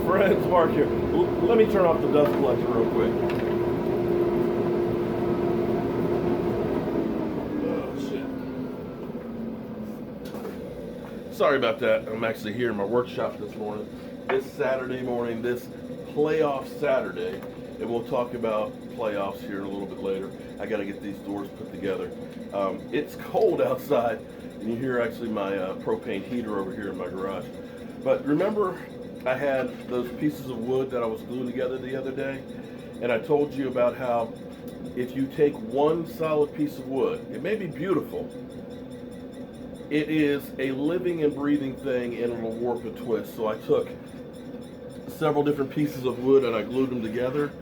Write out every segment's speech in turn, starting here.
friends, Mark here. Let me turn off the dust collector real quick. Oh, shit. Sorry about that. I'm actually here in my workshop this morning. This Saturday morning, this playoff Saturday, and we'll talk about playoffs here a little bit later. I got to get these doors put together. It's cold outside, and you hear actually my propane heater over here in my garage. But remember, I had those pieces of wood that I was gluing together the other day, and I told you about how if you take one solid piece of wood, it may be beautiful, it is a living and breathing thing, and it'll warp and twist. So I took several different pieces of wood and I glued them together,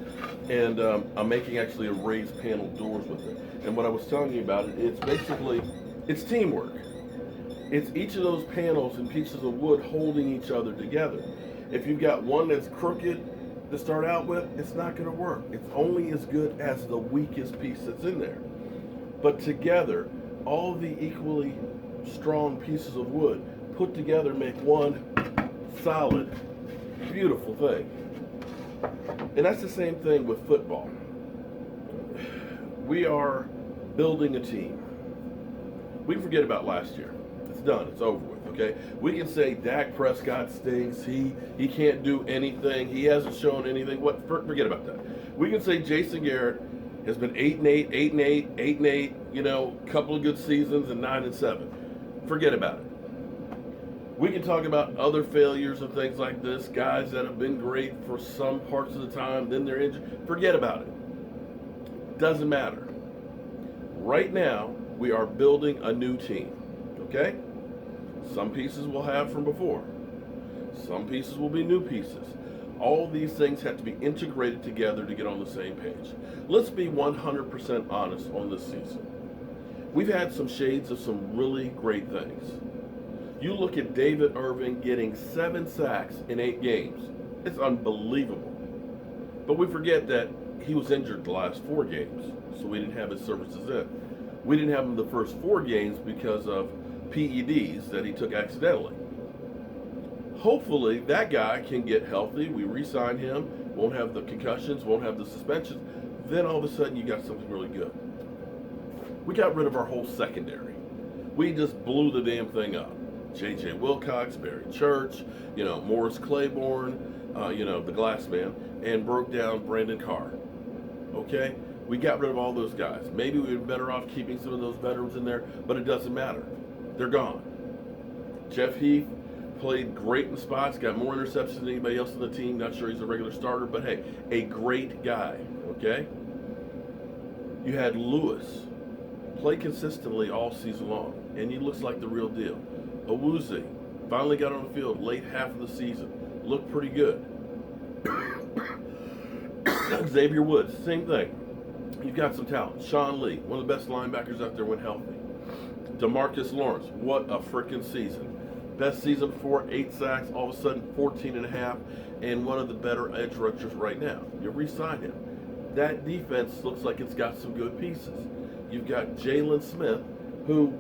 and I'm making actually a raised panel doors with it. And what I was telling you about it, it's basically, it's teamwork. It's each of those panels and pieces of wood holding each other together. If you've got one that's crooked to start out with, it's not going to work. It's only as good as the weakest piece that's in there. But together, all of the equally strong pieces of wood put together make one solid, beautiful thing. And that's the same thing with football. We are building a team. We forget about last year. It's done. It's over with, okay? We can say Dak Prescott stinks. He can't do anything. He hasn't shown anything. Forget about that. We can say Jason Garrett has been 8-8, 8-8, 8-8, you know, a couple of good seasons, and 9-7. Forget about it. We can talk about other failures and things like this, guys that have been great for some parts of the time, then they're injured. Forget about it. Doesn't matter. Right now, we are building a new team, okay? Some pieces we'll have from before. Some pieces will be new pieces. All these things have to be integrated together to get on the same page. Let's be 100% honest on this season. We've had some shades of some really great things. You look at David Irving getting 7 sacks in 8 games. It's unbelievable. But we forget that he was injured the last 4 games, so we didn't have his services in. We didn't have him the first 4 games because of PEDs that he took accidentally. Hopefully that guy can get healthy. We re-sign him, won't have the concussions, won't have the suspensions. Then all of a sudden you got something really good. We got rid of our whole secondary. We just blew the damn thing up. J.J. Wilcox, Barry Church, Morris Claiborne, the Glass Man, and broke down Brandon Carr. Okay? We got rid of all those guys. Maybe we were better off keeping some of those veterans in there, but it doesn't matter. They're gone. Jeff Heath played great in spots, got more interceptions than anybody else on the team. Not sure he's a regular starter, but hey, a great guy. Okay? You had Lewis play consistently all season long, and he looks like the real deal. Awuzie finally got on the field late half of the season. Looked pretty good. Xavier Woods, same thing. You've got some talent. Sean Lee, one of the best linebackers out there when healthy. DeMarcus Lawrence, what a freaking season. Best season before, 8 sacks, all of a sudden 14.5, and one of the better edge rushers right now. You re-sign him. That defense looks like it's got some good pieces. You've got Jalen Smith, who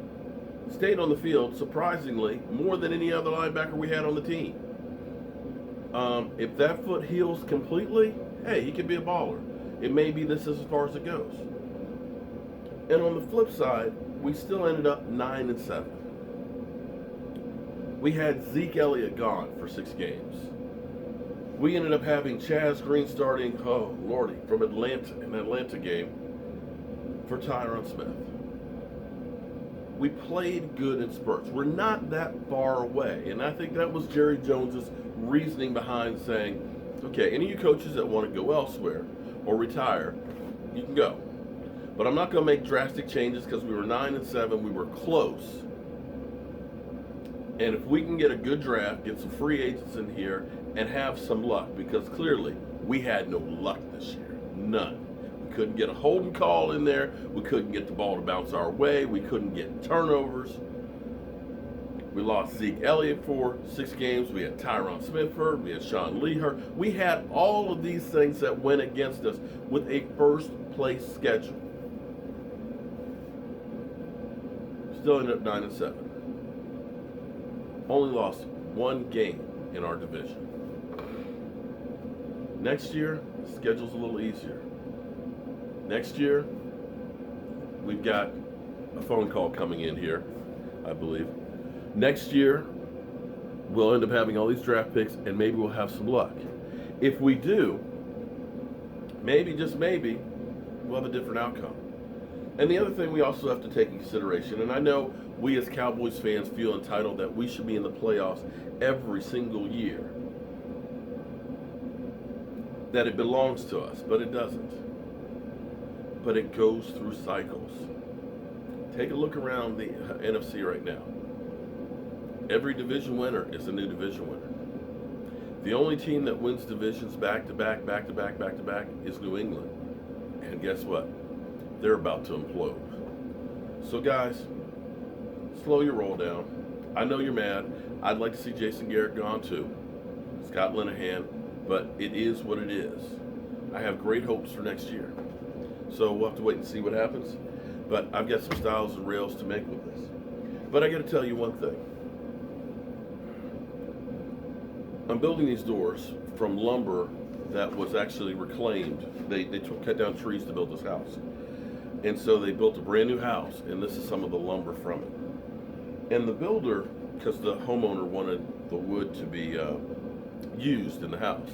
stayed on the field, surprisingly, more than any other linebacker we had on the team. If that foot heals completely, hey, he can be a baller. It may be this as far as it goes. And on the flip side, we still ended up 9-7. We had Zeke Elliott gone for 6 games. We ended up having Chaz Green starting, oh lordy, from an Atlanta game for Tyron Smith. We played good in spurts. We're not that far away. And I think that was Jerry Jones's reasoning behind saying, okay, any of you coaches that want to go elsewhere or retire, you can go. But I'm not going to make drastic changes because we were 9-7. We were close. And if we can get a good draft, get some free agents in here, and have some luck, because clearly we had no luck this year. None. We couldn't get a holding call in there. We couldn't get the ball to bounce our way. We couldn't get turnovers. We lost Zeke Elliott for 6 games. We had Tyron Smith hurt. We had Sean Lee hurt. We had all of these things that went against us with a first-place schedule. Still ended up 9-7. Only lost 1 game in our division. Next year, schedule's a little easier. Next year, we've got a phone call coming in here, I believe. Next year, we'll end up having all these draft picks, and maybe we'll have some luck. If we do, maybe, just maybe, we'll have a different outcome. And the other thing we also have to take in consideration, and I know we as Cowboys fans feel entitled that we should be in the playoffs every single year, that it belongs to us, but it doesn't. But it goes through cycles. Take a look around the NFC right now. Every division winner is a new division winner. The only team that wins divisions back to back is New England. And guess what? They're about to implode. So guys, slow your roll down. I know you're mad. I'd like to see Jason Garrett gone too. Scott Linehan, but it is what it is. I have great hopes for next year. So we'll have to wait and see what happens. But I've got some styles and rails to make with this. But I got to tell you one thing. I'm building these doors from lumber that was actually reclaimed. They cut down trees to build this house. And so they built a brand new house, and this is some of the lumber from it. And the builder, because the homeowner wanted the wood to be used in the house,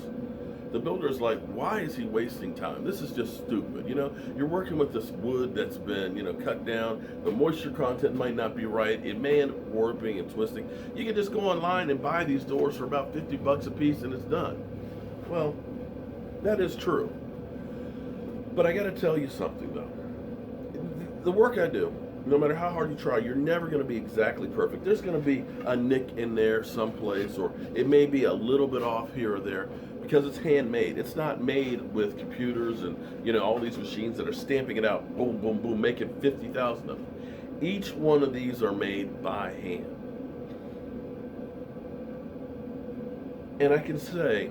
the builder is like, why is he wasting time? This is just stupid. You know, you're working with this wood that's been, cut down. The moisture content might not be right. It may end up warping and twisting. You can just go online and buy these doors for about $50 a piece and it's done. Well, that is true. But I got to tell you something though. The work I do, no matter how hard you try, you're never going to be exactly perfect. There's going to be a nick in there someplace, or it may be a little bit off here or there, because it's handmade. It's not made with computers and all these machines that are stamping it out, boom, boom, boom, making 50,000 of them. Each one of these are made by hand. And I can say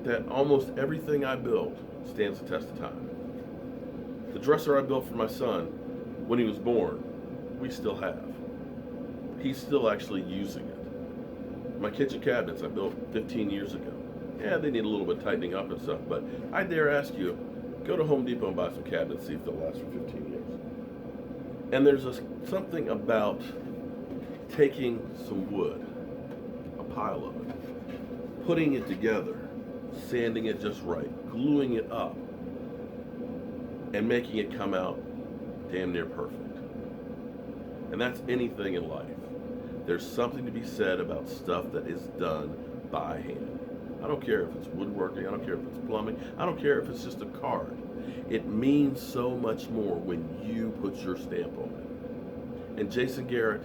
that almost everything I build stands the test of time. The dresser I built for my son when he was born, we still have. He's still actually using it. My kitchen cabinets I built 15 years ago. Yeah, they need a little bit tightening up and stuff, but I dare ask you, go to Home Depot and buy some cabinets, see if they'll last for 15 years. And there's something about taking some wood, a pile of it, putting it together, sanding it just right, gluing it up, and making it come out damn near perfect. And that's anything in life. There's something to be said about stuff that is done by hand. I don't care if it's woodworking, I don't care if it's plumbing, I don't care if it's just a card. It means so much more when you put your stamp on it. And Jason Garrett,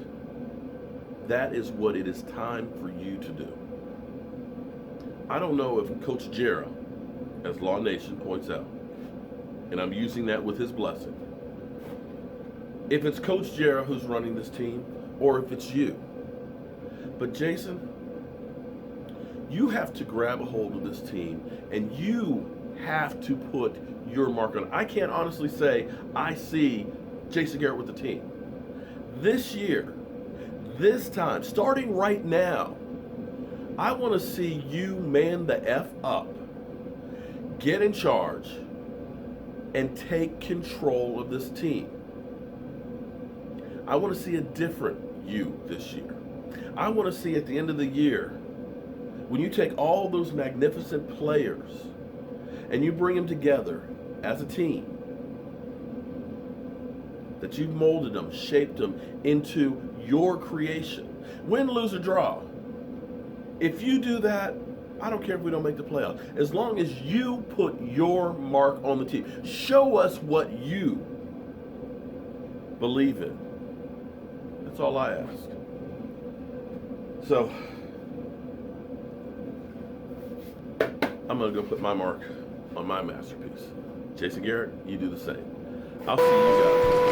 that is what it is time for you to do. I don't know if Coach Jera, as Law Nation points out, and I'm using that with his blessing, if it's Coach Jera who's running this team, or if it's you. But Jason, you have to grab a hold of this team, and you have to put your mark on it. I can't honestly say I see Jason Garrett with the team. This year, this time, starting right now, I want to see you man the F up, get in charge, and take control of this team. I want to see a different you this year. I want to see at the end of the year, when you take all those magnificent players and you bring them together as a team, that you've molded them, shaped them into your creation. Win, lose, or draw. If you do that, I don't care if we don't make the playoffs. As long as you put your mark on the team. Show us what you believe in. That's all I ask. So, I'm going to go put my mark on my masterpiece. Jason Garrett, you do the same. I'll see you guys.